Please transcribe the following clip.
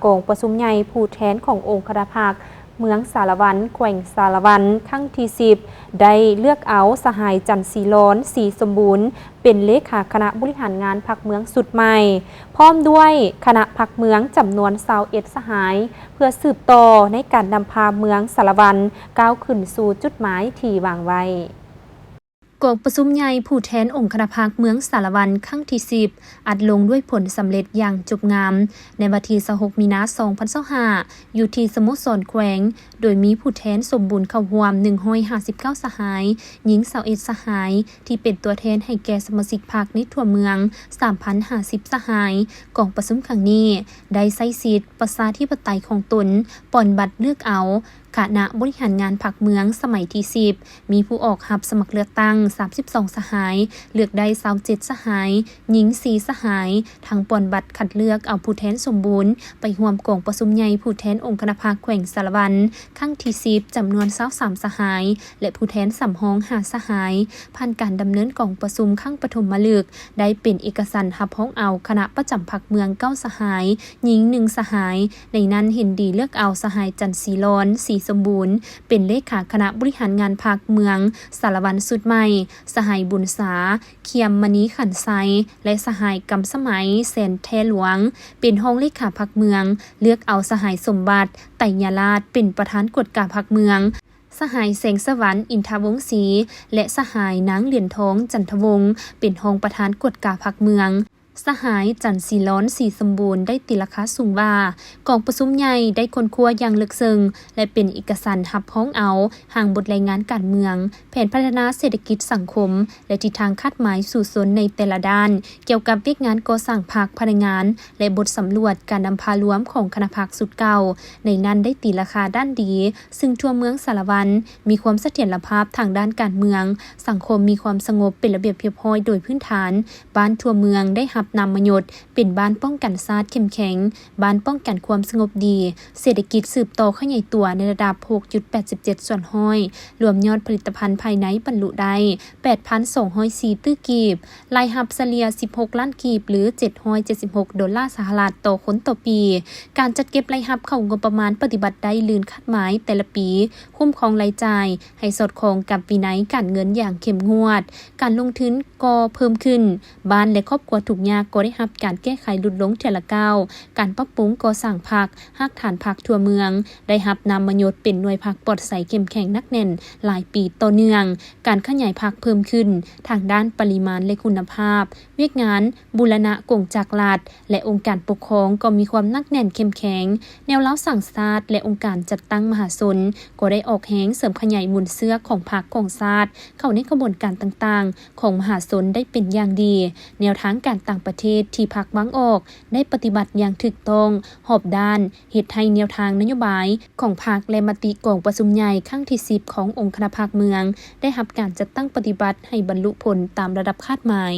กองประชุมใหญ่ผู้แทนขององค์คณะภาคเมืองสารวันแขวงสารวันครั้งที่10ได้เลือกเอาสหายจันทร์ศรีร้อนศรีสมบูรณ์เป็นเลขาคณะบริหารงานพรรคเมืองสุดใหม่พร้อมด้วยคณะพรรคเมืองจำนวน21สหายเพื่อสืบต่อในการนำพาเมืองสารวันก้าวขึ้นสู่จุดหมายที่วางไว้กองประชุมใหญ่ผู้แทนองค์คณะพรรคเมืองสารวันครั้งที่10อัดลงด้วยผลสำเร็จอย่างจบงามในวันที่26มีนาคม2025อยู่ที่สโมสรแขวงโดยมีผู้แทนสมบูรณ์เข้าร่วม159สหายหญิง21สหายที่เป็นตัวแทนให้แก่สมาชิกพรรคในทั่วเมือง 3,050 สหายกองประชุมครั้งนี้ได้ใช้สิทธิประชาธิปไตยของตนป่อนบัตรเลือกเอาคณะบริหารงานพรรคเมืองสมัยที่10มีผู้ออกรับสมัครเลือกตั้ง32สหายเลือกได้27สหายหญิง4สหายทางป่อนบัตรคัดเลือกเอาผู้แทนสมบูรณ์ไปร่วมกองประชุมใหญ่ผู้แทนองค์คณะพรรคแขวงสารวันครั้งที่10จำนวน23สหายและผู้แทนสำรอง5สหายผ่านการดำเนินกองประชุมครั้งปฐมฤกษ์ได้เป็นเอกสารรับร้องเอาคณะประจำพรรคเมือง9สหายหญิง1สหายในนั้นเห็นดีเลือกเอาสหายจันทร์ศรีร้อนศรีสมบูรณ์เป็นเลขาคณะบริหารงานพรรคเมืองสารวันสุดใหม่สหายบุญษาเคียมมณีขันไซและสหายกำสมัยแสนแทหลวงเป็นห้องเลขาพรรคเมืองเลือกเอาสหายสมบัติไตรยราชเป็นประธานกฎการพรรคเมืองสหายแสงสวรรค์อินทวงศ์ศรีและสหายนางเหรียญทองจันทวงศ์เป็นห้องประธานกฎการพรรคเมืองสหายจันทร์ศรีร้อนศรีสมบูรณ์ได้ตีราคาสูงว่ากองประชุมใหญ่ได้ค้นคว้าอย่างลึกซึ้งและเป็นเอกสารรับพ้องเอาห่างบทรายงานการเมืองแผนพัฒนาเศรษฐกิจสังคมและทิศทางคาดหมายสู่สนในแต่ละด้านเกี่ยวกับวิกงานก่อสร้างพรรคพนักงานและบทสำรวจการนำพารวมของคณะพรรคสุดเก่าในนั้นได้ตีราคาด้านดีซึ่งทั่วเมืองสารวันมีความเสถียรภาพทางด้านการเมืองสังคมมีความสงบเป็นระเบียบเรียบร้อยโดยพื้นฐานบ้านทั่วเมืองได้รับนำมยศเป็นบ้านป้องกันชาติเข้มแข็งบ้านป้องกันความสงบดีเศรษฐกิจสืบโตขยายตัวในระดับ 6.87 ส่วนห้อยรวมยอดผลิตภัณฑ์ภายในบรรลุได้ 8,204 ตื้อกีบรายรับเฉลี่ย16ล้านกีบหรือ$776ต่อคนต่อปีการจัดเก็บรายรับเข้างบประมาณปฏิบัติได้ลื่นคาดหมายแต่ละปีคุ้มครองรายจ่ายให้สอดคล้องกับวินัยการเงินอย่างเข้มงวดการลงทุนก็เพิ่มขึ้นบ้านและครอบครัวทุกยากก็ได้รับการแก้ไขลดลงเทื่อละก้าวการปรับปรุงก่อสร้างพรรครากฐานพรรคทั่วเมืองได้รับนำมายศเป็นหน่วยพรรคปลอดใสเข้มแข็งนักแน่นหลายปีต่อเนื่องการขยายพรรคเพิ่มขึ้นทางด้านปริมาณและคุณภาพเวียกงานบูรณะกงจักรรัฐและองค์การปกครองก็มีความนักแน่นเข้มแข็งแนวเล้าสั่งชาติและองค์การจัดตั้งมหาชนก็ได้ออกแหงเสริมขยายมูลเสื้อของพรรคของชาติเข้าในกระบวนการต่างๆของมหาชนได้เป็นอย่างดีแนวทางการต่างประเทศที่พรรควางออกได้ปฏิบัติอย่างถูกต้องหอบด้านเหตุให้แนวทางนโยบายของพรรคและมติกองประชุมใหญ่ครั้งที่10ขององค์คณะพรรคเมืองได้รับการจัดตั้งปฏิบัติให้บรรลุผลตามระดับคาดหมาย